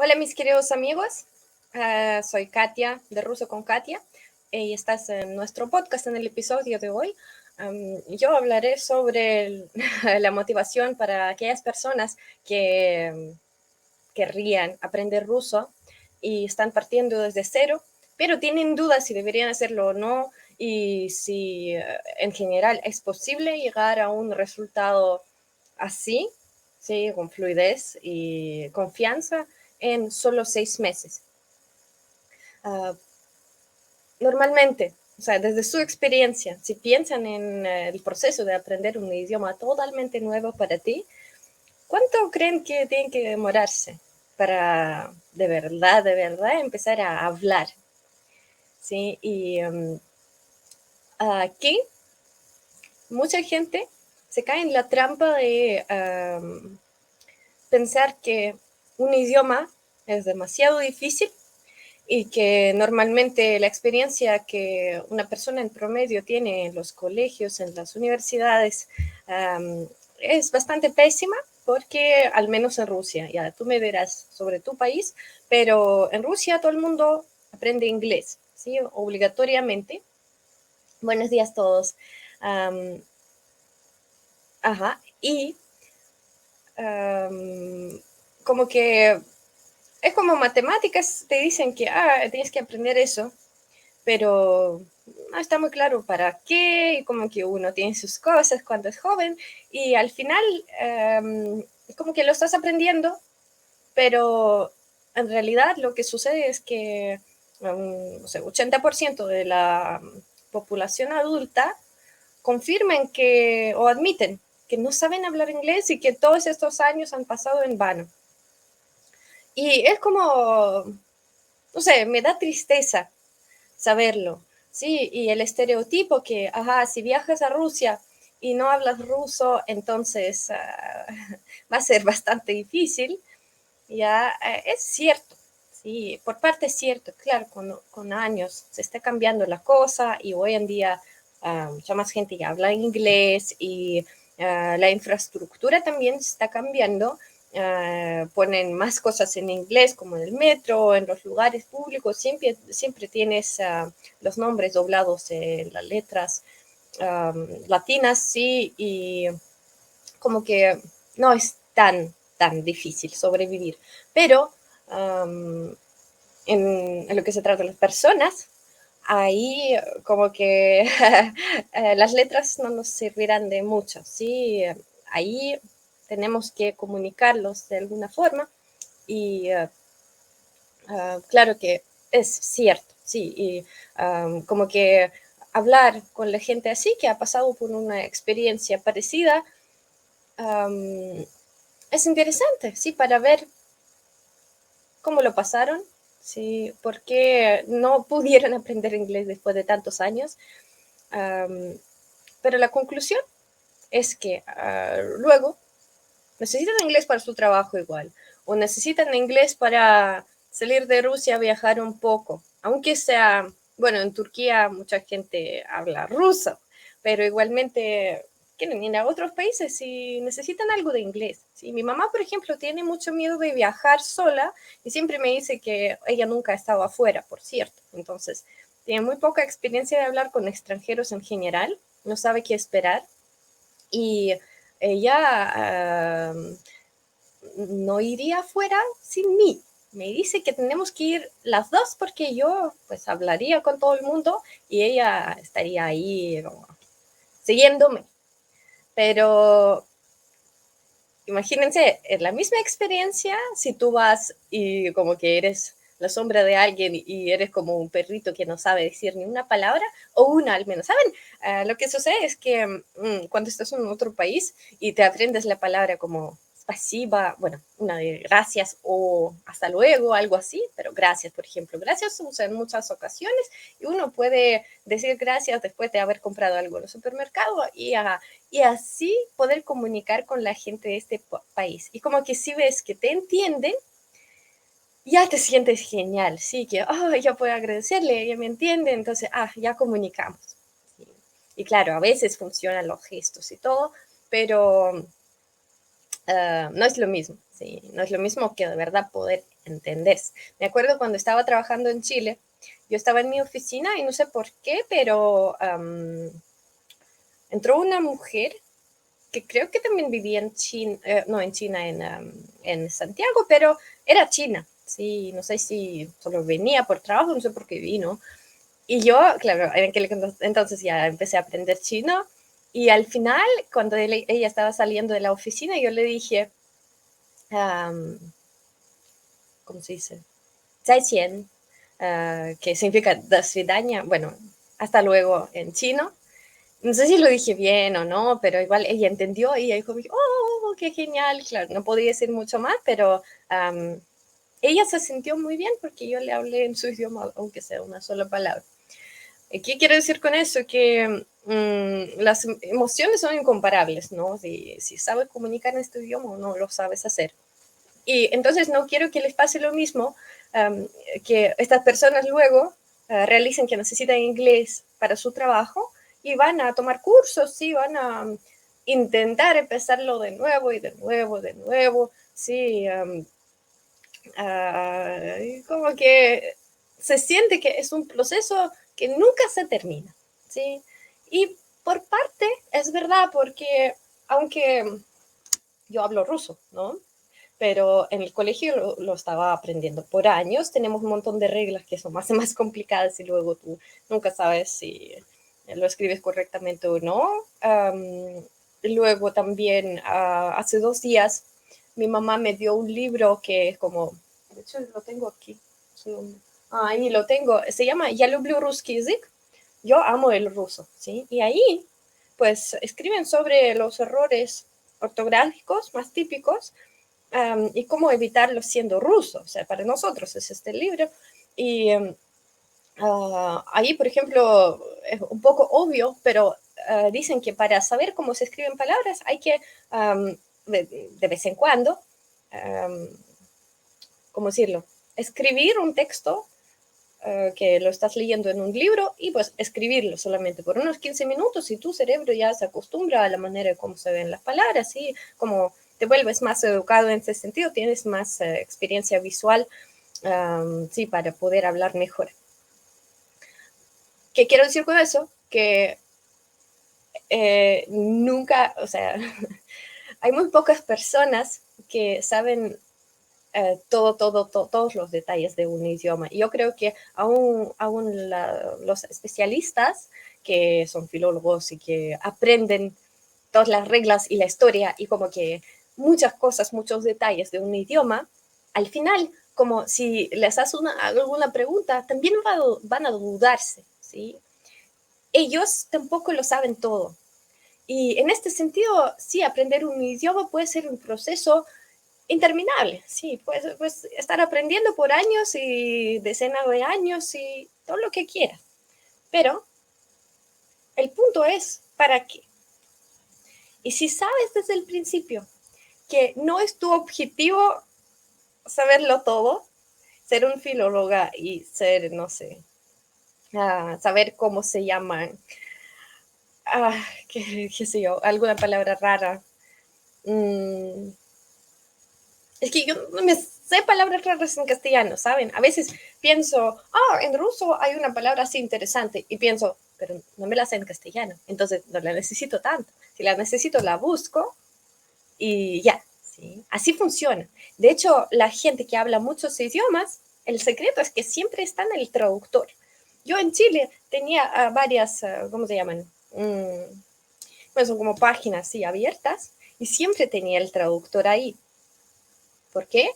Hola mis queridos amigos, soy Katia de Ruso con Katia y estás en nuestro podcast en el episodio de hoy. Yo hablaré sobre la motivación para aquellas personas que querrían aprender ruso y están partiendo desde cero, pero tienen dudas si deberían hacerlo o no y si en general es posible llegar a un resultado así, ¿sí? Con fluidez y confianza en solo 6 meses. Normalmente, o sea, desde su experiencia, si piensan en el proceso de aprender un idioma totalmente nuevo para ti, ¿cuánto creen que tienen que demorarse para de verdad empezar a hablar? ¿Sí? Y aquí mucha gente se cae en la trampa de pensar que un idioma es demasiado difícil y que normalmente la experiencia que una persona en promedio tiene en los colegios, en las universidades, es bastante pésima porque al menos en Rusia, ya tú me dirás sobre tu país, pero en Rusia todo el mundo aprende inglés, ¿sí? Obligatoriamente. Buenos días a todos. Ajá, y como que es como matemáticas, te dicen que tienes que aprender eso, pero no está muy claro para qué, y como que uno tiene sus cosas cuando es joven, y al final como que lo estás aprendiendo, pero en realidad lo que sucede es que no sé, 80% de la población adulta confirman que o admiten que no saben hablar inglés y que todos estos años han pasado en vano. Y es como, no sé, me da tristeza saberlo, ¿sí? Y el estereotipo que, si viajas a Rusia y no hablas ruso, entonces va a ser bastante difícil, ya es cierto, sí, por parte es cierto, claro, con años se está cambiando la cosa y hoy en día mucha más gente ya habla inglés y la infraestructura también está cambiando. Ponen más cosas en inglés, como en el metro, en los lugares públicos, siempre tienes los nombres doblados en las letras latinas, sí, y como que no es tan difícil sobrevivir. Pero en lo que se trata de las personas, ahí como que las letras no nos servirán de mucho, ¿sí? Ahí tenemos que comunicarlos de alguna forma y claro que es cierto, sí, y como que hablar con la gente así que ha pasado por una experiencia parecida es interesante, sí, para ver cómo lo pasaron, sí, por qué no pudieron aprender inglés después de tantos años. Pero la conclusión es que luego necesitan inglés para su trabajo igual, o necesitan inglés para salir de Rusia, viajar un poco, aunque sea, bueno, en Turquía mucha gente habla ruso, pero igualmente quieren ir a otros países y necesitan algo de inglés. ¿Sí? Mi mamá, por ejemplo, tiene mucho miedo de viajar sola y siempre me dice que ella nunca ha estado afuera, por cierto. Entonces, tiene muy poca experiencia de hablar con extranjeros en general, no sabe qué esperar y ella no iría afuera sin mí. Me dice que tenemos que ir las dos porque yo pues hablaría con todo el mundo y ella estaría ahí como, siguiéndome. Pero imagínense, es la misma experiencia si tú vas y como que eres la sombra de alguien y eres como un perrito que no sabe decir ni una palabra, o una al menos. ¿Saben? Lo que sucede es que cuando estás en otro país y te aprendes la palabra como pasiva, bueno, una de gracias o hasta luego, algo así, pero gracias, por ejemplo. Gracias se usa en muchas ocasiones y uno puede decir gracias después de haber comprado algo en el supermercado y así poder comunicar con la gente de este país. Y como que si ves que te entienden, ya te sientes genial, sí, que ya puedo agradecerle, ya me entiende, entonces, ya comunicamos. Sí. Y claro, a veces funcionan los gestos y todo, pero no es lo mismo, sí, no es lo mismo que de verdad poder ¿entendés? Me acuerdo cuando estaba trabajando en Chile, yo estaba en mi oficina y no sé por qué, pero entró una mujer que creo que también vivía en China, no en China, en Santiago, pero era china. Sí, no sé si solo venía por trabajo, no sé por qué vino. Y yo, claro, en aquel entonces ya empecé a aprender chino. Y al final, cuando ella estaba saliendo de la oficina, yo le dije, um, ¿cómo se dice? 再见, que significa "до свидания", bueno, hasta luego en chino. No sé si lo dije bien o no, pero igual ella entendió y ella dijo, oh, qué genial. Claro, no podía decir mucho más, pero ella se sintió muy bien porque yo le hablé en su idioma, aunque sea una sola palabra. ¿Qué quiero decir con eso? Que las emociones son incomparables, ¿no? Si sabes comunicar en este idioma o no lo sabes hacer. Y entonces no quiero que les pase lo mismo, que estas personas luego realicen que necesitan inglés para su trabajo y van a tomar cursos, sí, van a intentar empezarlo de nuevo y de nuevo, de nuevo, sí, como que se siente que es un proceso que nunca se termina, ¿sí? Y por parte es verdad, porque aunque yo hablo ruso, ¿no? Pero en el colegio lo estaba aprendiendo por años, tenemos un montón de reglas que son más y más complicadas y luego tú nunca sabes si lo escribes correctamente o no. Luego también hace 2 días mi mamá me dio un libro que es como, de hecho lo tengo aquí, ahí lo tengo, se llama "Я люблю русский язык", yo amo el ruso, ¿sí? Y ahí pues escriben sobre los errores ortográficos más típicos, y cómo evitarlo siendo ruso. O sea, para nosotros es este libro. Y ahí, por ejemplo, es un poco obvio, pero dicen que para saber cómo se escriben palabras hay que, de vez en cuando, um, ¿cómo decirlo? Escribir un texto que lo estás leyendo en un libro y pues escribirlo solamente por unos 15 minutos y tu cerebro ya se acostumbra a la manera de cómo se ven las palabras y como te vuelves más educado en ese sentido, tienes más experiencia visual, sí, para poder hablar mejor. ¿Qué quiero decir con eso? Que nunca, o sea, hay muy pocas personas que saben todos los detalles de un idioma. Yo creo que aún los especialistas, que son filólogos y que aprenden todas las reglas y la historia y como que muchas cosas, muchos detalles de un idioma, al final, como si les haces alguna pregunta, también van a dudarse, ¿sí? Ellos tampoco lo saben todo. Y en este sentido, sí, aprender un idioma puede ser un proceso interminable, sí, pues estar aprendiendo por años y decenas de años y todo lo que quieras. Pero el punto es, ¿para qué? Y si sabes desde el principio que no es tu objetivo saberlo todo, ser un filóloga y ser, no sé, saber cómo se llaman, qué sé yo, alguna palabra rara. Mm, es que yo no me sé palabras raras en castellano, ¿saben? A veces pienso, en ruso hay una palabra así interesante y pienso, pero no me la sé en castellano, entonces no la necesito tanto. Si la necesito, la busco y ya, ¿sí? Así funciona. De hecho, la gente que habla muchos idiomas, el secreto es que siempre está en el traductor. Yo en Chile tenía varias, ¿cómo se llaman? Pues son como páginas así abiertas y siempre tenía el traductor ahí. ¿Por qué?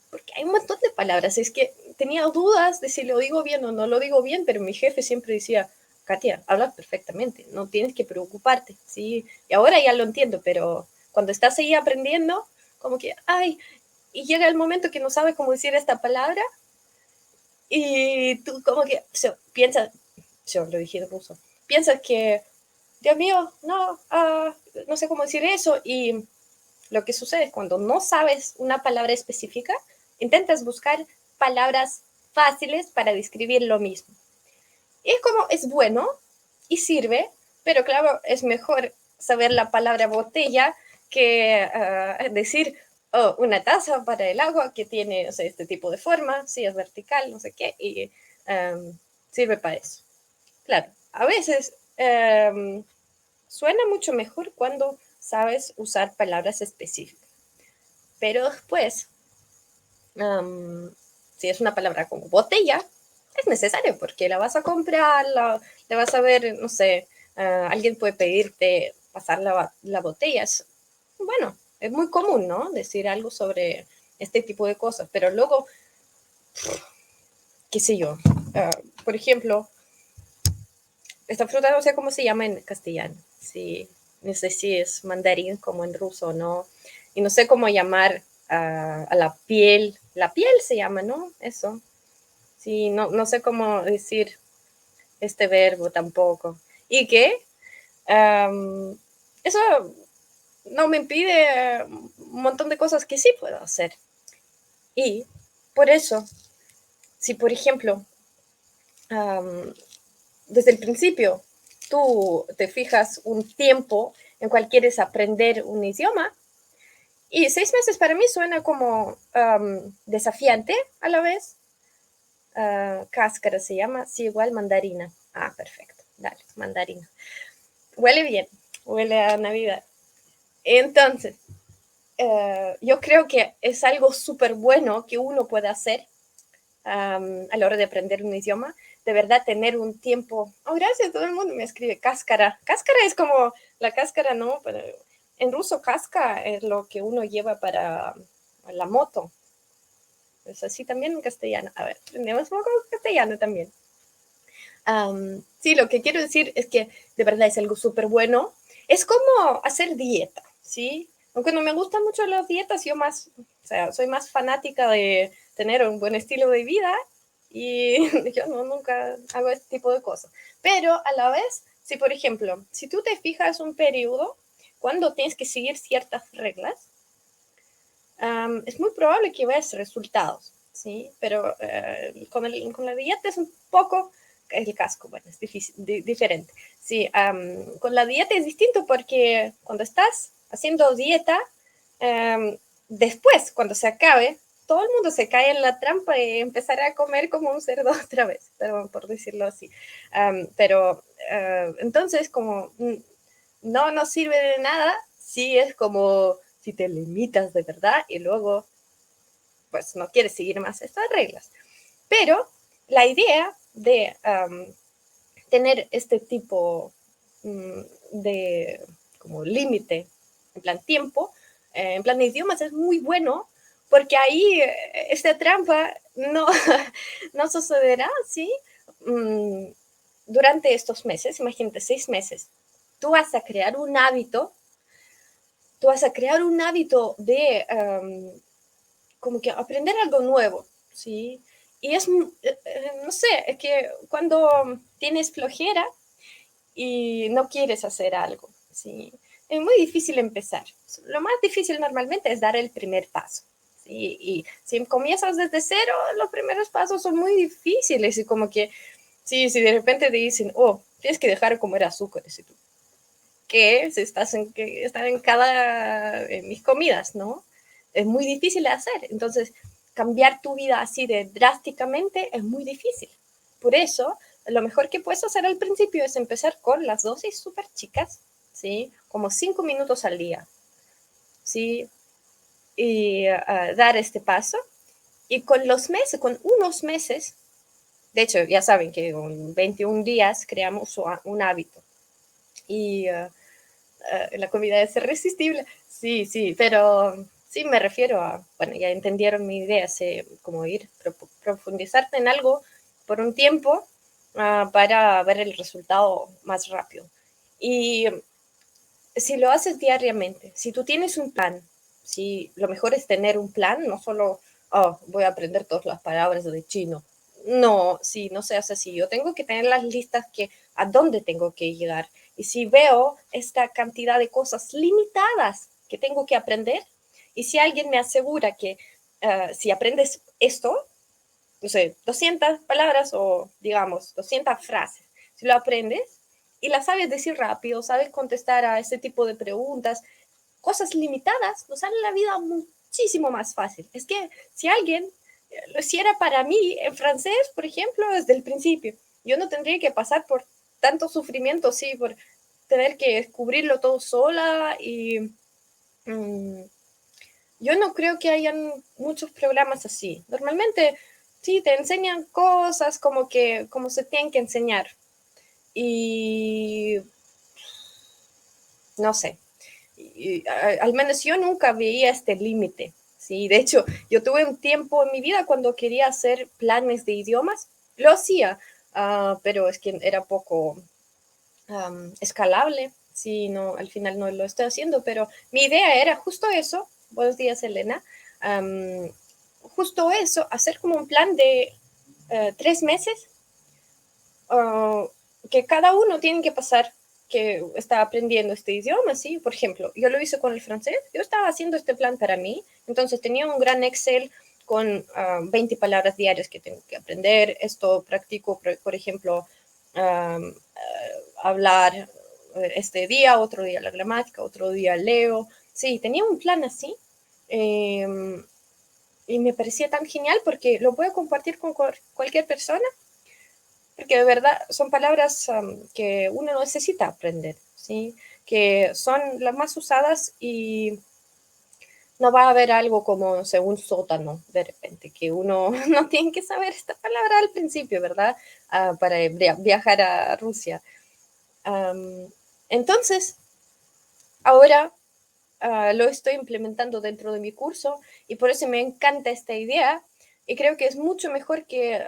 Porque hay un montón de palabras. Es que tenía dudas de si lo digo bien o no lo digo bien, pero mi jefe siempre decía, Katia, hablas perfectamente, no tienes que preocuparte, ¿sí? Y ahora ya lo entiendo, pero cuando estás ahí aprendiendo, como que, y llega el momento que no sabes cómo decir esta palabra y tú como que piensas, yo lo dije en ruso, piensas que, Dios mío, no, no sé cómo decir eso y lo que sucede es cuando no sabes una palabra específica, intentas buscar palabras fáciles para describir lo mismo. Y es como, es bueno y sirve, pero claro, es mejor saber la palabra botella que decir oh, una taza para el agua que tiene, o sea, este tipo de forma, sí, es vertical, no sé qué, y sirve para eso. Claro, a veces suena mucho mejor cuando sabes usar palabras específicas, pero después, si es una palabra como botella, es necesario porque la vas a comprar, le vas a ver, no sé, alguien puede pedirte pasar la botella. Bueno, es muy común, ¿no? Decir algo sobre este tipo de cosas, pero luego, qué sé yo, por ejemplo, esta fruta no sé cómo se llama en castellano, sí, no sé si es mandarín como en ruso o no, y no sé cómo llamar a la piel se llama, ¿no? Eso, sí, no, no sé cómo decir este verbo tampoco. Y que eso no me impide un montón de cosas que sí puedo hacer. Y por eso, si por ejemplo, desde el principio tú te fijas un tiempo en cual quieres aprender un idioma, y 6 meses para mí suena como desafiante a la vez. Cáscara se llama, sí, igual mandarina. Ah, perfecto, dale, mandarina. Huele bien, huele a Navidad. Entonces, yo creo que es algo súper bueno que uno puede hacer a la hora de aprender un idioma, de verdad tener un tiempo. Oh, gracias, todo el mundo me escribe cáscara. Cáscara es como la cáscara, ¿no? Pero en ruso, casca es lo que uno lleva para la moto. Es así también en castellano. A ver, aprendemos un poco castellano también. Sí, lo que quiero decir es que de verdad es algo súper bueno. Es como hacer dieta, ¿sí? Aunque no me gustan mucho las dietas, yo más, o sea, soy más fanática de tener un buen estilo de vida y yo no, nunca hago este tipo de cosas. Pero a la vez, si por ejemplo, si tú te fijas un periodo cuando tienes que seguir ciertas reglas, es muy probable que veas resultados, ¿sí? Pero con la dieta es un poco el casco, bueno, es difícil, diferente. Sí, con la dieta es distinto porque cuando estás haciendo dieta, um, después, cuando se acabe, todo el mundo se cae en la trampa y empezará a comer como un cerdo otra vez, perdón por decirlo así. Pero entonces, como no nos sirve de nada, sí es como si te limitas de verdad y luego pues no quieres seguir más estas reglas. Pero la idea de tener este tipo de como límite, en plan tiempo, en plan de idiomas es muy bueno porque ahí esta trampa no, no sucederá, ¿sí? Mm, durante estos meses, imagínate, 6 meses, tú vas a crear un hábito, tú vas a crear un hábito de como que aprender algo nuevo, ¿sí? Y es, no sé, es que cuando tienes flojera y no quieres hacer algo, ¿sí? Es muy difícil empezar. Lo más difícil normalmente es dar el primer paso, ¿sí? Y si comienzas desde cero, los primeros pasos son muy difíciles y como que, sí, si de repente te dicen, oh, tienes que dejar de comer azúcares, y tú, ¿qué? Si estás en, que están en cada, en mis comidas, ¿no? Es muy difícil de hacer. Entonces, cambiar tu vida así de drásticamente es muy difícil. Por eso, lo mejor que puedes hacer al principio es empezar con las dosis súper chicas, ¿sí? Como 5 minutos al día, ¿sí? Y dar este paso. Y con los meses, con unos meses, de hecho, ya saben que con 21 días creamos un hábito. Y la comida es irresistible. Sí, sí, pero sí me refiero a, bueno, ya entendieron mi idea, sé como ir, profundizarte en algo por un tiempo para ver el resultado más rápido. Y si lo haces diariamente, si tú tienes un plan, si lo mejor es tener un plan, no solo, oh, voy a aprender todas las palabras de chino. No, si no se hace así, yo tengo que tener las listas que a dónde tengo que llegar. Y si veo esta cantidad de cosas limitadas que tengo que aprender, y si alguien me asegura que si aprendes esto, no sé, 200 palabras o digamos 200 frases, si lo aprendes y las sabes decir rápido, sabes contestar a ese tipo de preguntas, cosas limitadas, nos sale la vida muchísimo más fácil. Es que si alguien lo hiciera para mí en francés, por ejemplo, desde el principio, yo no tendría que pasar por tanto sufrimiento, sí, por tener que descubrirlo todo sola y yo no creo que hayan muchos programas así. Normalmente sí te enseñan cosas como se tienen que enseñar. Y no sé, al menos yo nunca veía este límite. Sí, de hecho, yo tuve un tiempo en mi vida cuando quería hacer planes de idiomas, lo hacía, pero es que era poco escalable. Sí, no, al final no lo estoy haciendo, pero mi idea era justo eso. Buenos días, Elena. Justo eso, hacer como un plan de 3 meses que cada uno tiene que pasar que está aprendiendo este idioma, ¿sí? Por ejemplo, yo lo hice con el francés, yo estaba haciendo este plan para mí, entonces tenía un gran Excel con 20 palabras diarias que tengo que aprender, esto practico, por ejemplo, hablar este día, otro día la gramática, otro día leo, sí, tenía un plan así, eh, y me parecía tan genial porque lo puedo compartir con cualquier persona porque de verdad son palabras que uno necesita aprender, ¿sí? Que son las más usadas y no va a haber algo como, no sé, un sótano de repente, que uno no tiene que saber esta palabra al principio, ¿verdad? Para viajar a Rusia. Entonces, ahora lo estoy implementando dentro de mi curso y por eso me encanta esta idea y creo que es mucho mejor que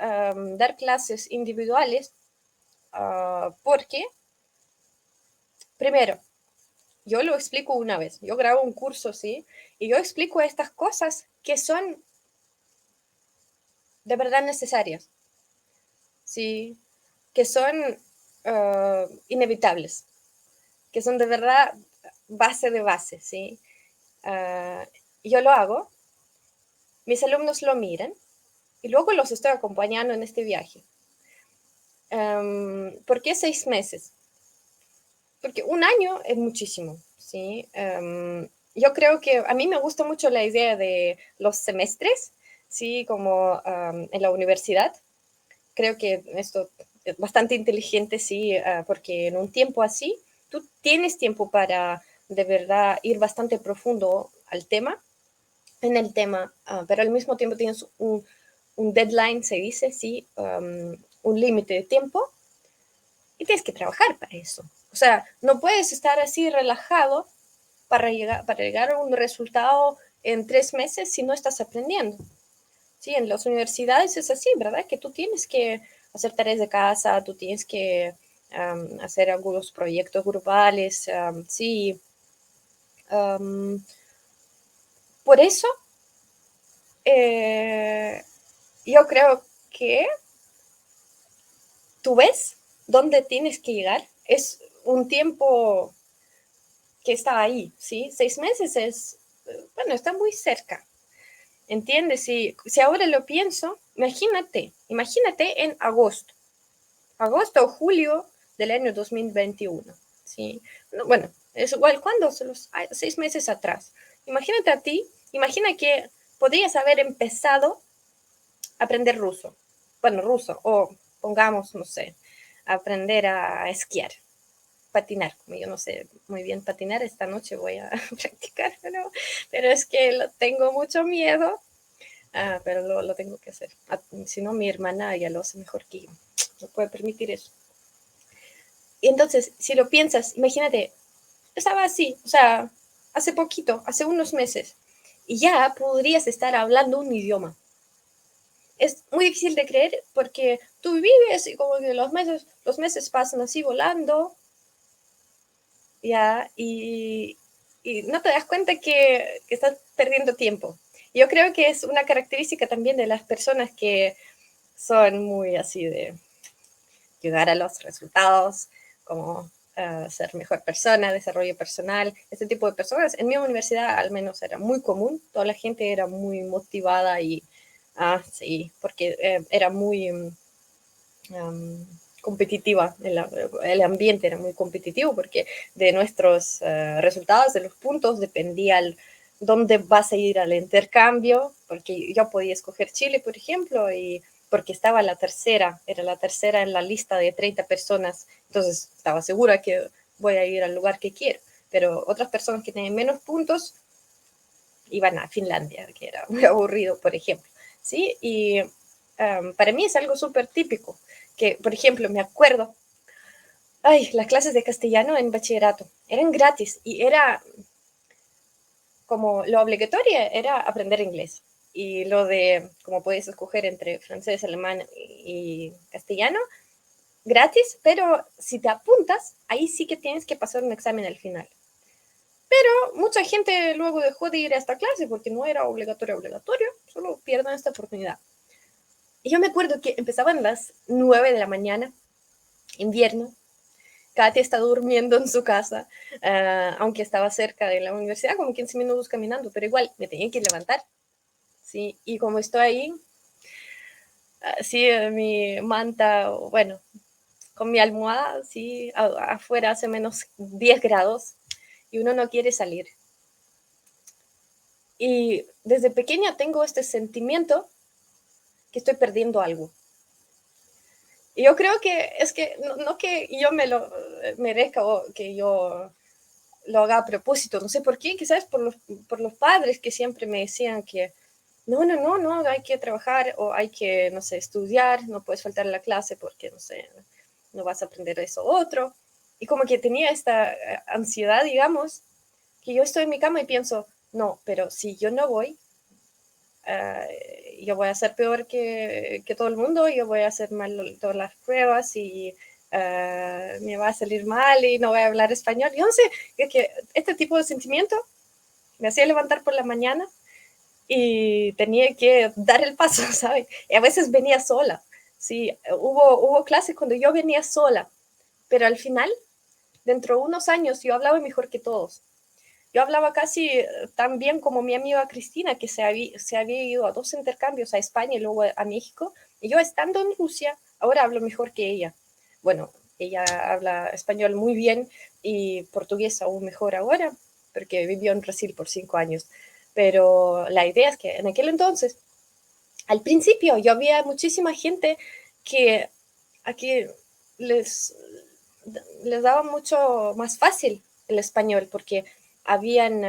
dar clases individuales porque primero, yo lo explico una vez, yo grabo un curso, ¿sí? Y yo explico estas cosas que son de verdad necesarias, ¿sí? Que son inevitables, que son de verdad base de base, ¿sí? Uh, yo lo hago, mis alumnos lo miran y luego los estoy acompañando en este viaje. ¿Por qué 6 meses? Porque un año es muchísimo, ¿sí? Yo creo que a mí me gusta mucho la idea de los semestres, ¿sí? Como en la universidad. Creo que esto es bastante inteligente, sí, porque en un tiempo así, tú tienes tiempo para de verdad ir bastante profundo al tema, en el tema, pero al mismo tiempo tienes un deadline, se dice, sí, un límite de tiempo y tienes que trabajar para eso. O sea, no puedes estar así relajado para llegar a un resultado en 3 meses si no estás aprendiendo. Sí, en las universidades es así, ¿verdad? Que tú tienes que hacer tareas de casa, tú tienes que hacer algunos proyectos grupales, sí. Por eso, eh, yo creo que tú ves dónde tienes que llegar. Es un tiempo que está ahí, ¿sí? 6 meses es, bueno, está muy cerca, ¿entiendes? Si ahora lo pienso, imagínate en agosto o julio del año 2021, ¿sí? Bueno, es igual, ¿cuándo? 6 meses atrás. Imagínate a ti, imagina que podrías haber empezado a aprender ruso, bueno, ruso, o pongamos, no sé, aprender a esquiar, patinar, como yo no sé muy bien patinar, esta noche voy a practicar, pero es que lo tengo mucho miedo, pero lo tengo que hacer. Si no, mi hermana ya lo hace mejor que yo, no puede permitir eso. Y entonces, si lo piensas, imagínate, estaba así, o sea, hace poquito, hace unos meses, y ya podrías estar hablando un idioma. Es muy difícil de creer porque tú vives y como que los meses pasan así volando, ya, y no te das cuenta que estás perdiendo tiempo. Yo creo que es una característica también de las personas que son muy así de llegar a los resultados, como ser mejor persona, desarrollo personal, este tipo de personas. En mi universidad al menos era muy común, toda la gente era muy motivada y, sí, porque era muy competitiva, el ambiente era muy competitivo porque de nuestros resultados, de los puntos, dependía dónde vas a ir al intercambio, porque yo podía escoger Chile, por ejemplo, y porque estaba era la tercera en la lista de 30 personas, entonces estaba segura que voy a ir al lugar que quiero, pero otras personas que tienen menos puntos iban a Finlandia, que era muy aburrido, por ejemplo, ¿sí? Y para mí es algo súper típico, que, por ejemplo, me acuerdo, las clases de castellano en bachillerato eran gratis y era como lo obligatorio era aprender inglés. Y lo de, como puedes escoger entre francés, alemán y castellano, gratis, pero si te apuntas, ahí sí que tienes que pasar un examen al final. Pero mucha gente luego dejó de ir a esta clase porque no era obligatorio, solo pierden esta oportunidad. Y yo me acuerdo que empezaban las 9 de la mañana, invierno, Katia está durmiendo en su casa, aunque estaba cerca de la universidad, como 15 minutos caminando, pero igual me tenía que levantar, ¿sí? Y como estoy ahí, así mi manta, bueno, con mi almohada, sí, afuera hace menos 10 grados y uno no quiere salir. Y desde pequeña tengo este sentimiento que estoy perdiendo algo. Y yo creo que es que no que yo me lo merezca o que yo lo haga a propósito, no sé por qué, quizás por los padres que siempre me decían que no, hay que trabajar o hay que, no sé, estudiar, no puedes faltar a la clase porque, no sé, no vas a aprender eso otro. Y como que tenía esta ansiedad, digamos, que yo estoy en mi cama y pienso, no, pero si yo no voy, yo voy a ser peor que todo el mundo, yo voy a hacer mal todas las pruebas y me va a salir mal y no voy a hablar español. Yo no sé, que este tipo de sentimiento me hacía levantar por la mañana y tenía que dar el paso, ¿sabes? Y a veces venía sola. Sí, hubo clases cuando yo venía sola, pero al final, dentro de unos años, yo hablaba mejor que todos. Yo hablaba casi tan bien como mi amiga Cristina, que se había ido a 2 intercambios, a España y luego a México. Y yo estando en Rusia, ahora hablo mejor que ella. Bueno, ella habla español muy bien y portugués aún mejor ahora, porque vivió en Brasil por 5 años. Pero la idea es que en aquel entonces, al principio, yo había muchísima gente que aquí les, les daba mucho más fácil el español, porque habían,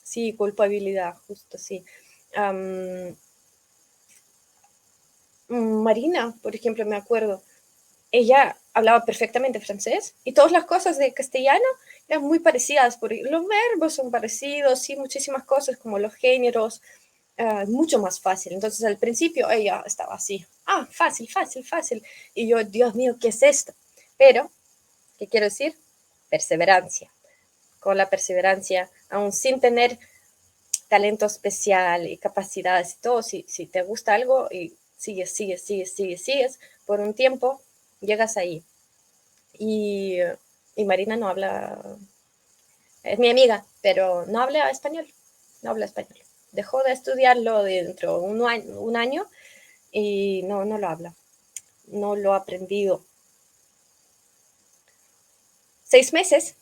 sí, culpabilidad, justo, sí. Um, Marina, por ejemplo, me acuerdo, ella hablaba perfectamente francés y todas las cosas de castellano eran muy parecidas, porque los verbos son parecidos, sí, muchísimas cosas como los géneros, mucho más fácil. Entonces al principio ella estaba así, fácil, fácil, fácil. Y yo, Dios mío, ¿qué es esto? Pero, ¿qué quiero decir? Perseverancia. Con la perseverancia, aún sin tener talento especial y capacidades y todo, si te gusta algo y sigues, por un tiempo, llegas ahí. Y, y Marina no habla, es mi amiga, pero no habla español, no habla español. Dejó de estudiarlo dentro de un año y no lo habla, no lo ha aprendido. 6 meses,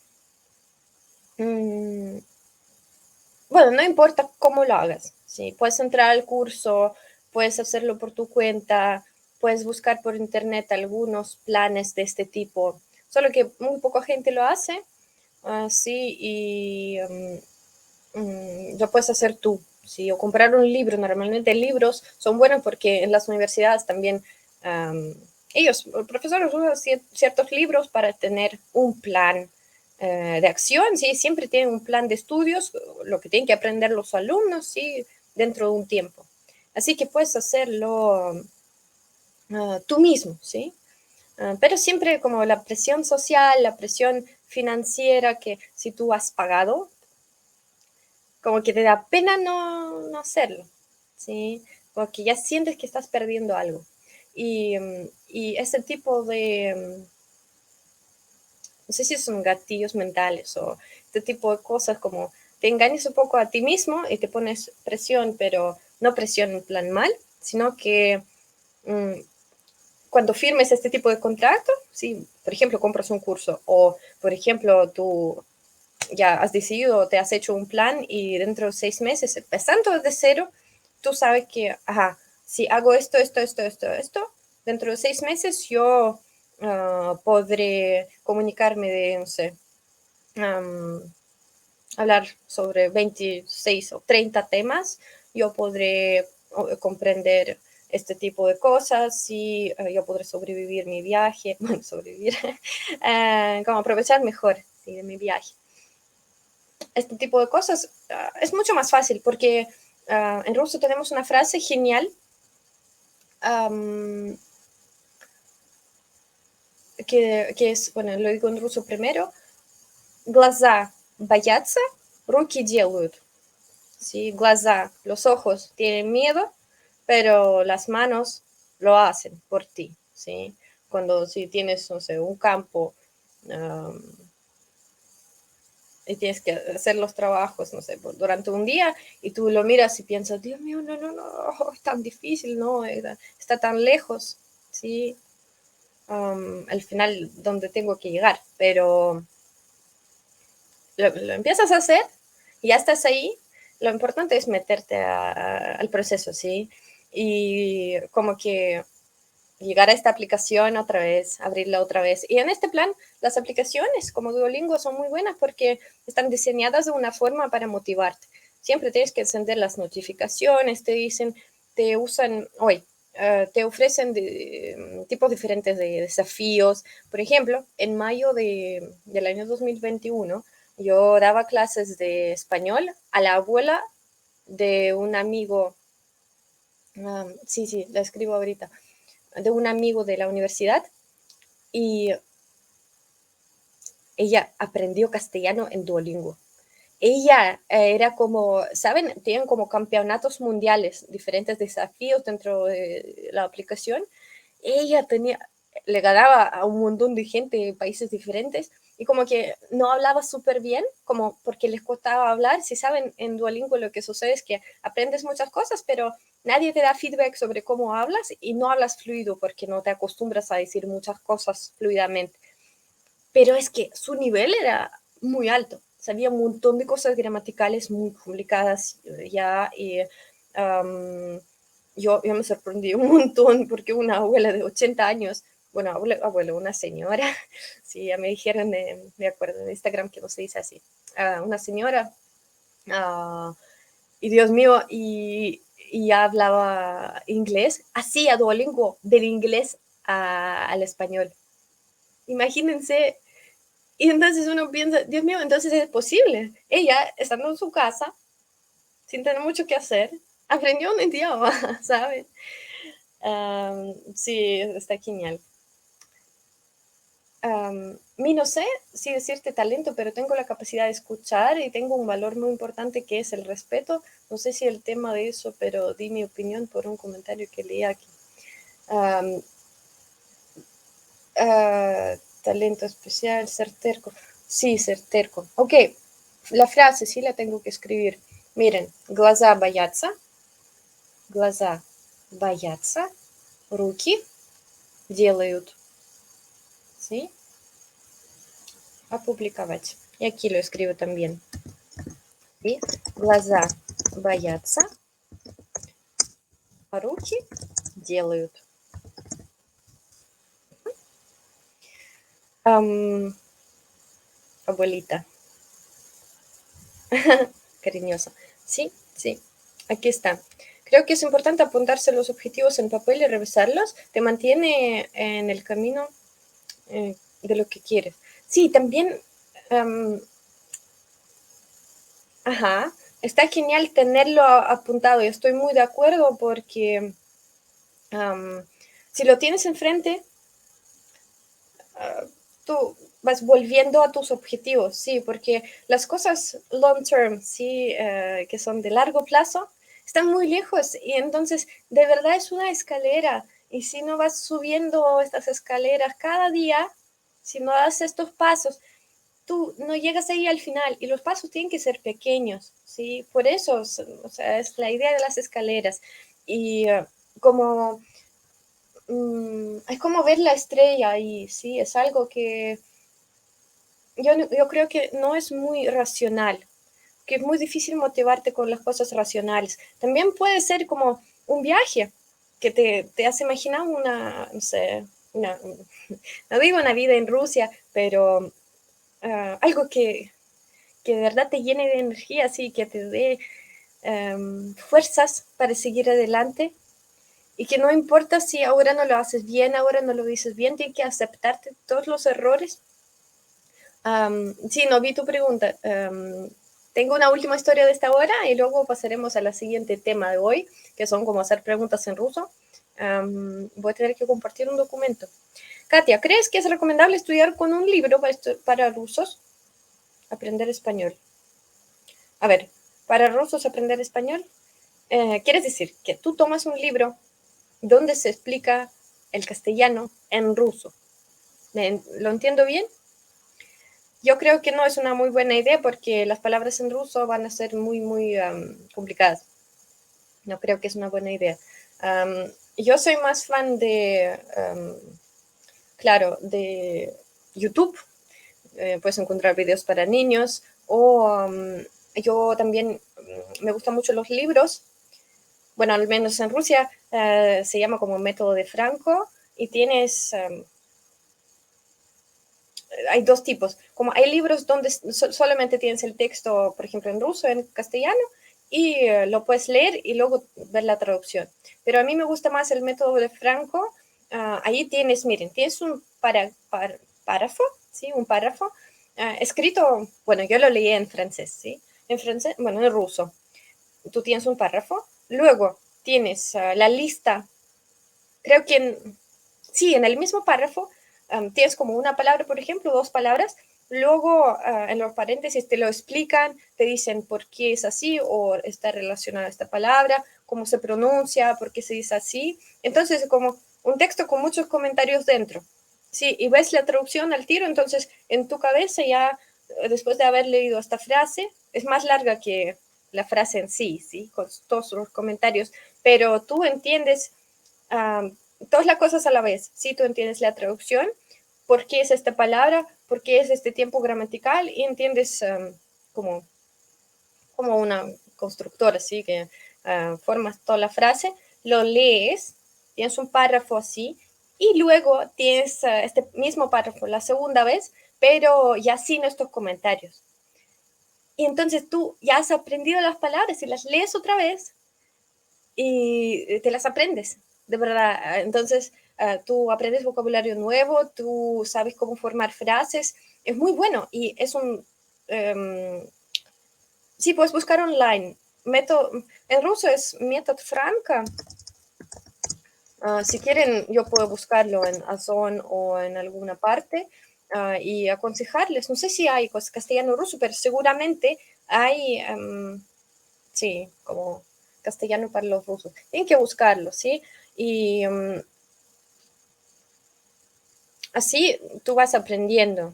bueno, no importa cómo lo hagas, ¿sí? Puedes entrar al curso, puedes hacerlo por tu cuenta, puedes buscar por internet algunos planes de este tipo, solo que muy poca gente lo hace, sí, y lo puedes hacer tú, ¿sí? O comprar un libro. Normalmente libros son buenos porque en las universidades también los profesores usan ciertos libros para tener un plan de acción, ¿sí? Siempre tienen un plan de estudios, lo que tienen que aprender los alumnos, ¿sí? Dentro de un tiempo. Así que puedes hacerlo tú mismo, ¿sí? Pero siempre como la presión social, la presión financiera, que si tú has pagado, como que te da pena no hacerlo, ¿sí? Porque ya sientes que estás perdiendo algo. Y ese tipo de, no sé si son gatillos mentales o este tipo de cosas como te engañas un poco a ti mismo y te pones presión, pero no presión en plan mal, sino que cuando firmes este tipo de contrato, si por ejemplo compras un curso o por ejemplo tú ya has decidido, te has hecho un plan y dentro de 6 meses, empezando desde cero, tú sabes que, ajá, si hago esto, dentro de 6 meses yo podré comunicarme de, no sé, hablar sobre 26 o 30 temas, yo podré comprender este tipo de cosas y yo podré sobrevivir mi viaje, bueno, sobrevivir, como aprovechar mejor, ¿sí?, de mi viaje. Este tipo de cosas es mucho más fácil porque en ruso tenemos una frase genial que es, bueno, lo digo en ruso primero: глаза боятся, руки делают. ¿Sí? Глаза, los ojos tienen miedo, pero las manos lo hacen por ti, ¿sí? Cuando si tienes, no sé, un campo y tienes que hacer los trabajos, no sé, durante un día y tú lo miras y piensas, Dios mío, no, es tan difícil, no, está tan lejos, ¿sí? Al final donde tengo que llegar, pero lo empiezas a hacer y ya estás ahí. Lo importante es meterte al proceso, ¿sí? Y como que llegar a esta aplicación otra vez, abrirla otra vez. Y en este plan, las aplicaciones como Duolingo son muy buenas porque están diseñadas de una forma para motivarte. Siempre tienes que encender las notificaciones, te dicen, te usan, hoy, te ofrecen tipos diferentes de desafíos. Por ejemplo, en mayo del año 2021, yo daba clases de español a la abuela de un amigo, sí, la escribo ahorita, de un amigo de la universidad y ella aprendió castellano en Duolingo. Ella era como, ¿saben? Tienen como campeonatos mundiales, diferentes desafíos dentro de la aplicación. Ella le ganaba a un montón de gente de países diferentes y como que no hablaba súper bien, como porque les costaba hablar. Si saben, en Duolingo lo que sucede es que aprendes muchas cosas, pero nadie te da feedback sobre cómo hablas y no hablas fluido porque no te acostumbras a decir muchas cosas fluidamente. Pero es que su nivel era muy alto. Sabía un montón de cosas gramaticales muy complicadas ya y yo me sorprendí un montón porque una abuela de 80 años, bueno, abuelo, una señora, sí, ya me dijeron, me acuerdo de Instagram que no se dice así, una señora, y Dios mío, y ya hablaba inglés, así a Duolingo, del inglés al español. Imagínense. Y entonces uno piensa, Dios mío, entonces es posible. Ella, estando en su casa, sin tener mucho que hacer, aprendió un idioma, ¿sabes? Sí, está genial. Mi no sé si decirte talento, pero tengo la capacidad de escuchar y tengo un valor muy importante que es el respeto. No sé si el tema de eso, pero di mi opinión por un comentario que leí aquí. Talento especial, ser terco. Sí, ser terco. Ok, la frase sí la tengo que escribir. Miren, глаза боятся, руки делают. ¿Sí? Опубликовать. Y aquí lo escribo también. ¿Sí? Глаза боятся, руки делают. Abuelita. Cariñosa. Sí, sí. Aquí está. Creo que es importante apuntarse los objetivos en papel y revisarlos. Te mantiene en el camino de lo que quieres. Sí, también, ajá, está genial tenerlo apuntado. Yo estoy muy de acuerdo porque si lo tienes enfrente, tú vas volviendo a tus objetivos, sí, porque las cosas long term, sí, que son de largo plazo, están muy lejos y entonces de verdad es una escalera y si no vas subiendo estas escaleras cada día, si no das estos pasos, tú no llegas ahí al final y los pasos tienen que ser pequeños, ¿sí? Por eso, o sea, es la idea de las escaleras y como es como ver la estrella y sí, es algo que yo creo que no es muy racional, que es muy difícil motivarte con las cosas racionales. También puede ser como un viaje que te hace imaginar una, no sé, no digo una vida en Rusia, pero algo que de verdad te llene de energía, así que te dé fuerzas para seguir adelante y que no importa si ahora no lo haces bien, ahora no lo dices bien, tienes que aceptarte todos los errores. Sí, no vi tu pregunta. Tengo una última historia de esta hora y luego pasaremos a la siguiente tema de hoy, que son como hacer preguntas en ruso. Voy a tener que compartir un documento. Katia, ¿crees que es recomendable estudiar con un libro para rusos? Aprender español. A ver, para rusos aprender español, ¿quieres decir que tú tomas un libro donde se explica el castellano en ruso? ¿Lo entiendo bien? Yo creo que no es una muy buena idea porque las palabras en ruso van a ser muy complicadas. No creo que es una buena idea. Yo soy más fan de, claro, de YouTube. Puedes encontrar videos para niños o yo también me gustan mucho los libros. Bueno, al menos en Rusia se llama como método de Franco y tienes hay dos tipos. Como hay libros donde solamente tienes el texto, por ejemplo, en ruso, en castellano, y lo puedes leer y luego ver la traducción. Pero a mí me gusta más el método de Franco. Ahí tienes, miren, tienes un párrafo, ¿sí? Un párrafo escrito, bueno, yo lo leí en francés, ¿sí? En francés, bueno, en ruso. Tú tienes un párrafo, luego tienes la lista, creo que sí, en el mismo párrafo tienes como una palabra, por ejemplo, dos palabras, luego en los paréntesis te lo explican, te dicen por qué es así o está relacionada esta palabra, cómo se pronuncia, por qué se dice así. Entonces, como un texto con muchos comentarios dentro. Sí, y ves la traducción al tiro, entonces en tu cabeza ya, después de haber leído esta frase, es más larga que la frase en sí, ¿sí? Con todos los comentarios, pero tú entiendes todas las cosas a la vez. Si tú entiendes la traducción, por qué es esta palabra, por qué es este tiempo gramatical y entiendes como, como una constructora, así que formas toda la frase, lo lees, tienes un párrafo así y luego tienes este mismo párrafo la segunda vez, pero ya sin estos comentarios. Y entonces tú ya has aprendido las palabras y las lees otra vez y te las aprendes, de verdad. Entonces, tú aprendes vocabulario nuevo, tú sabes cómo formar frases, es muy bueno y es un... sí, puedes buscar online. Método, en ruso es método Franca. Si quieren, yo puedo buscarlo en Ozon o en alguna parte y aconsejarles. No sé si hay castellano ruso, pero seguramente hay, sí, como castellano para los rusos. Tienen que buscarlo, ¿sí? Y así tú vas aprendiendo.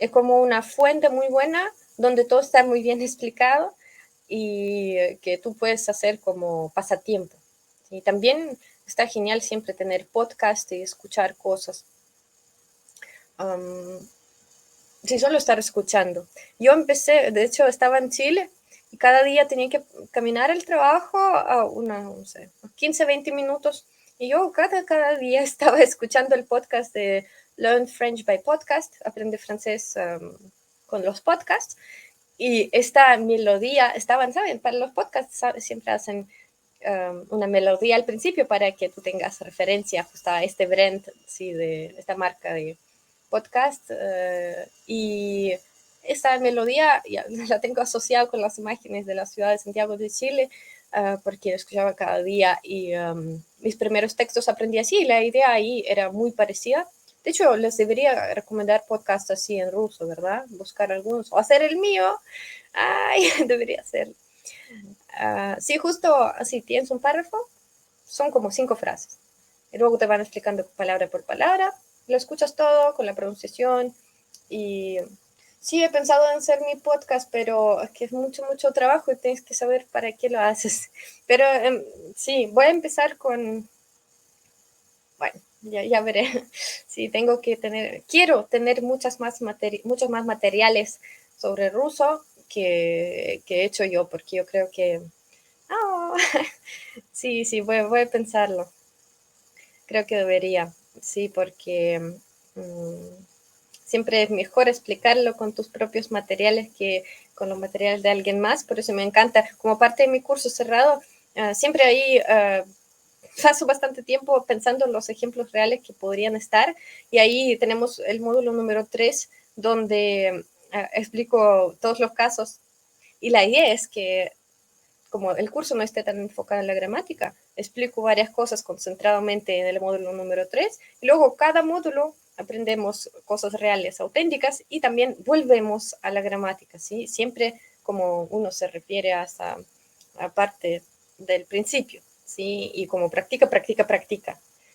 Es como una fuente muy buena donde todo está muy bien explicado y que tú puedes hacer como pasatiempo. Y también está genial siempre tener podcast y escuchar cosas. Um, sí, solo estar escuchando. Yo empecé, de hecho, estaba en Chile y cada día tenía que caminar al trabajo a no sé, 15, 20 minutos. Y yo cada día estaba escuchando el podcast de Learn French by Podcast, aprende francés con los podcasts. Y esta melodía, ¿saben? Para los podcasts siempre hacen una melodía al principio para que tú tengas referencia justo a este brand, ¿sí? De esta marca de podcast. Y esta melodía ya la tengo asociada con las imágenes de la ciudad de Santiago de Chile, porque lo escuchaba cada día y mis primeros textos aprendí así. Y la idea ahí era muy parecida. De hecho, les debería recomendar podcasts así en ruso, ¿verdad? Buscar algunos o hacer el mío. Ay, debería ser. Sí, justo así, tienes un párrafo, son como 5 frases. Y luego te van explicando palabra por palabra, lo escuchas todo con la pronunciación y sí, he pensado en hacer mi podcast, pero es que es mucho trabajo y tienes que saber para qué lo haces. Pero sí, voy a empezar con, bueno, ya veré. Sí, quiero tener muchos más materiales sobre ruso que he hecho yo, porque yo creo que, oh, sí, voy a pensarlo. Creo que debería, sí, porque siempre es mejor explicarlo con tus propios materiales que con los materiales de alguien más. Por eso me encanta, como parte de mi curso cerrado, siempre ahí paso bastante tiempo pensando en los ejemplos reales que podrían estar, y ahí tenemos el módulo número 3 donde explico todos los casos, y la idea es que como el curso no esté tan enfocado en la gramática, explico varias cosas concentradamente en el módulo número 3 y luego cada módulo aprendemos cosas reales, auténticas, y también volvemos a la gramática, ¿sí? Siempre como uno se refiere hasta a parte del principio, ¿sí? Y como practica.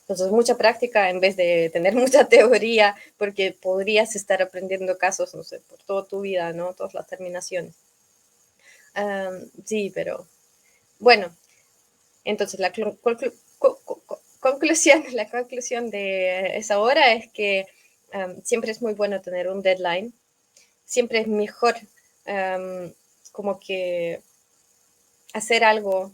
Entonces, mucha práctica en vez de tener mucha teoría, porque podrías estar aprendiendo casos, no sé, por toda tu vida, ¿no? Todas las terminaciones. Sí, pero bueno, entonces conclusión, la conclusión de esa hora es que siempre es muy bueno tener un deadline, siempre es mejor como que hacer algo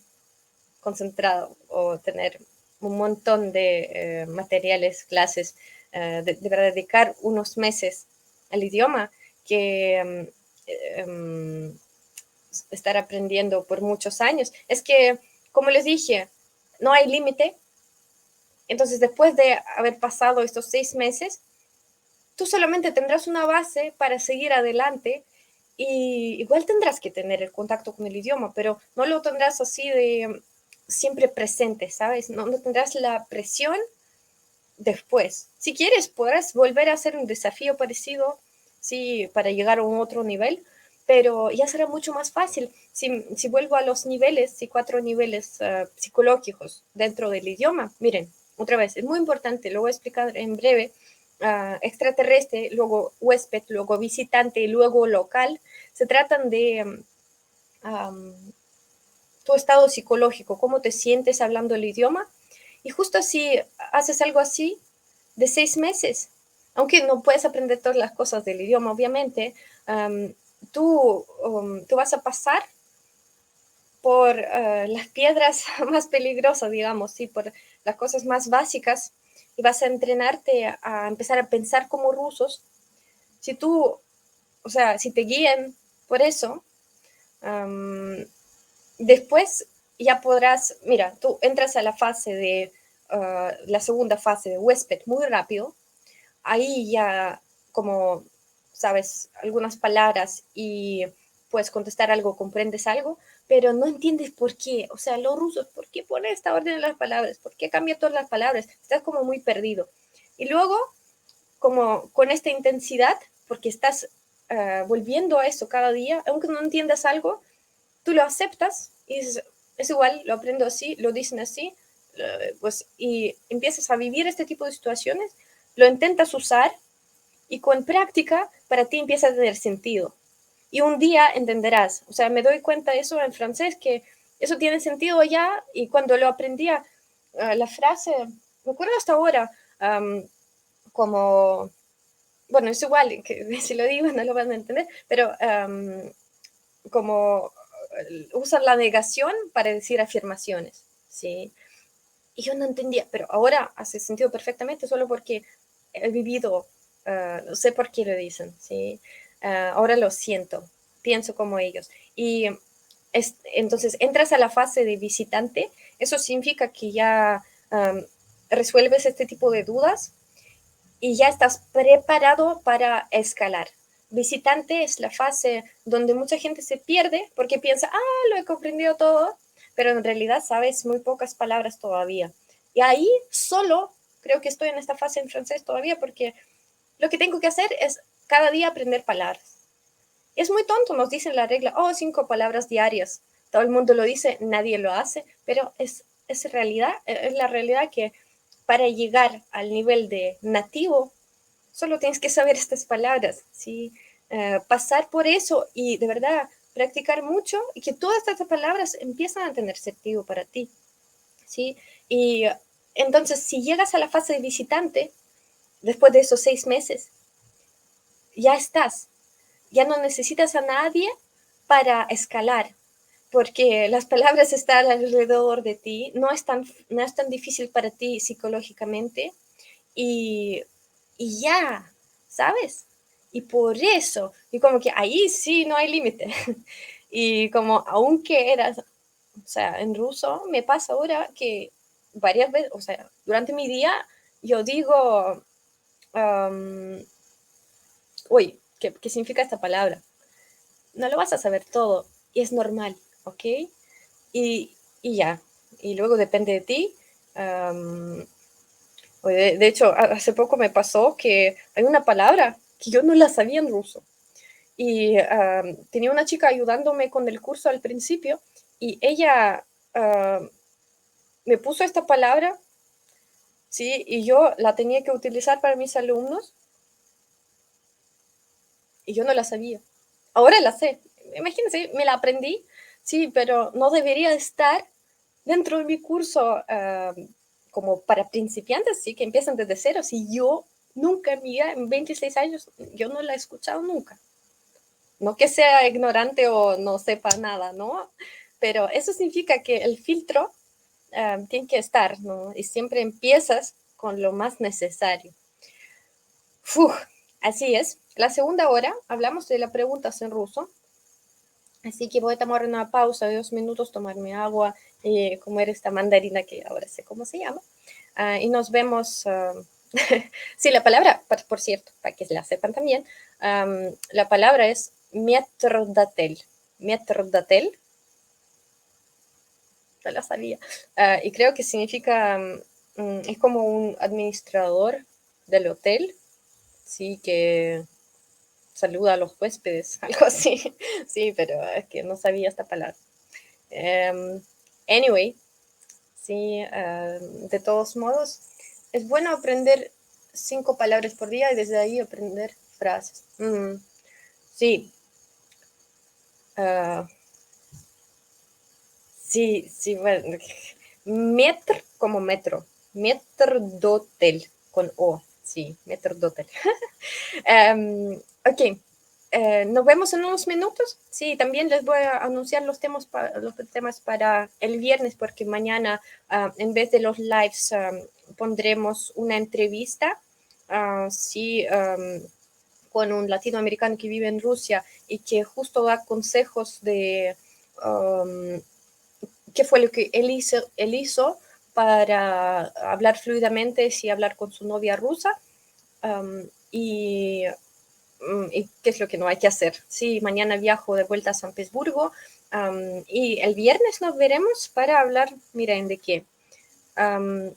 concentrado o tener un montón de materiales, clases, de dedicar unos meses al idioma que estar aprendiendo por muchos años. Es que, como les dije, no hay límite. Entonces, después de haber pasado estos 6 meses, tú solamente tendrás una base para seguir adelante, y igual tendrás que tener el contacto con el idioma, pero no lo tendrás así de siempre presente, ¿sabes? No tendrás la presión después. Si quieres, podrás volver a hacer un desafío parecido, sí, para llegar a un otro nivel, pero ya será mucho más fácil. Si vuelvo a los niveles, si 4 niveles psicológicos dentro del idioma, miren, otra vez, es muy importante, lo voy a explicar en breve. Extraterrestre, luego huésped, luego visitante, luego local, se tratan de tu estado psicológico, cómo te sientes hablando el idioma. Y justo si haces algo así de 6 meses, aunque no puedes aprender todas las cosas del idioma, obviamente, tú vas a pasar por las piedras más peligrosas, digamos, ¿sí? Por las cosas más básicas, y vas a entrenarte a empezar a pensar como rusos. Si tú, o sea, si te guían por eso, después ya podrás, mira, tú entras a la fase de, la segunda fase de huésped muy rápido, ahí ya como sabes algunas palabras y puedes contestar algo, comprendes algo, pero no entiendes por qué, o sea, los rusos, ¿por qué pone esta orden en las palabras? ¿Por qué cambia todas las palabras? Estás como muy perdido. Y luego, como con esta intensidad, porque estás volviendo a eso cada día, aunque no entiendas algo, tú lo aceptas y dices, es igual, lo aprendo así, lo dicen así, pues, y empiezas a vivir este tipo de situaciones, lo intentas usar, y con práctica para ti empieza a tener sentido. Y un día entenderás, o sea, me doy cuenta de eso en francés, que eso tiene sentido ya, y cuando lo aprendía, la frase, me acuerdo hasta ahora, como, bueno, es igual, que si lo digo no lo van a entender, pero como usan la negación para decir afirmaciones, ¿sí? Y yo no entendía, pero ahora hace sentido perfectamente solo porque he vivido, no sé por qué lo dicen, ¿sí? Ahora lo siento, pienso como ellos. Y entonces entras a la fase de visitante, eso significa que ya resuelves este tipo de dudas y ya estás preparado para escalar. Visitante es la fase donde mucha gente se pierde porque piensa, lo he comprendido todo, pero en realidad sabes muy pocas palabras todavía. Y ahí solo creo que estoy en esta fase en francés todavía, porque lo que tengo que hacer es cada día aprender palabras. Es muy tonto, nos dicen la regla, 5 palabras diarias. Todo el mundo lo dice, nadie lo hace, pero es realidad, es la realidad que para llegar al nivel de nativo, solo tienes que saber estas palabras, ¿sí? Pasar por eso y de verdad practicar mucho, y que todas estas palabras empiezan a tener sentido para ti, ¿sí? Y Entonces, si llegas a la fase de visitante, después de esos 6 meses, ya estás. Ya no necesitas a nadie para escalar, porque las palabras están alrededor de ti, no es tan difícil para ti psicológicamente y, y ya, ¿sabes? Y por eso, y como que ahí sí no hay límite. Y como aunque eras, o sea, en ruso me pasa ahora que varias veces, o sea, durante mi día yo digo, um, uy, ¿qué significa esta palabra? No lo vas a saber todo y es normal, ¿ok? Y ya, y luego depende de ti. Um, de hecho, hace poco me pasó que hay una palabra que yo no la sabía en ruso. Y tenía una chica ayudándome con el curso al principio y ella me puso esta palabra, ¿sí? Y yo la tenía que utilizar para mis alumnos y yo no la sabía. Ahora la sé. Imagínense, me la aprendí, sí, pero no debería estar dentro de mi curso como para principiantes, sí, que empiezan desde cero. Si yo nunca en mi vida, en 26 años, yo no la he escuchado nunca. No que sea ignorante o no sepa nada, ¿no? Pero eso significa que el filtro tiene que estar, ¿no? Y siempre empiezas con lo más necesario. Uf, así es. La segunda hora hablamos de las preguntas en ruso. Así que voy a tomar una pausa de 2 minutos, tomarme agua y comer esta mandarina que ahora sé cómo se llama. Y nos vemos. Sí, la palabra, por cierto, para que la sepan también, la palabra es metrdotel. Metrdotel, no la sabía. Y creo que significa, es como un administrador del hotel, sí, que saluda a los huéspedes, algo así. Sí, pero es que no sabía esta palabra. Anyway, sí, de todos modos, es bueno aprender 5 palabras por día y desde ahí aprender frases. Sí, uh, sí, bueno, metro como metro, metrdotel con O, sí, metrdotel. Ok, nos vemos en unos minutos. Sí, también les voy a anunciar los temas para el viernes, porque mañana, en vez de los lives, pondremos una entrevista. Sí, con un latinoamericano que vive en Rusia y que justo da consejos de qué fue lo que él hizo para hablar fluidamente, si hablar con su novia rusa. Y qué es lo que no hay que hacer. Sí, mañana viajo de vuelta a San Petersburgo y el viernes nos veremos para hablar, miren, de qué. Tum,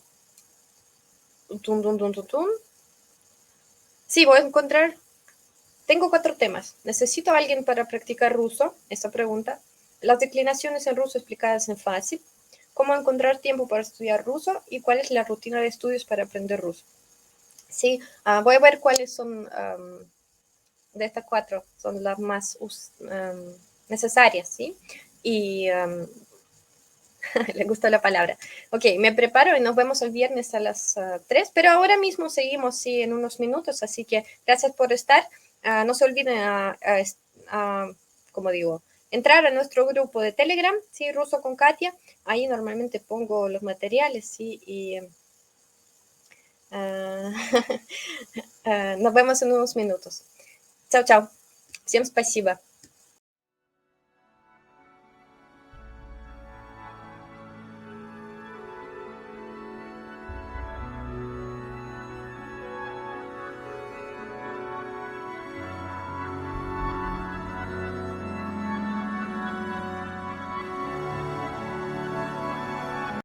tum, tum, tum, tum. Sí, voy a encontrar, tengo 4 temas. ¿Necesito a alguien para practicar ruso? Esta pregunta. Las declinaciones en ruso explicadas en fácil. ¿Cómo encontrar tiempo para estudiar ruso? ¿Y cuál es la rutina de estudios para aprender ruso? Sí, voy a ver cuáles son de estas 4 son las más necesarias, ¿sí? Y le gustó la palabra. Ok, me preparo y nos vemos el viernes a las 3, pero ahora mismo seguimos, sí, en unos minutos, así que gracias por estar. No se olviden, como digo, entrar a nuestro grupo de Telegram, sí, Ruso con Katia. Ahí normalmente pongo los materiales, sí, y nos vemos en unos minutos. Chao, chao. Всем спасибо.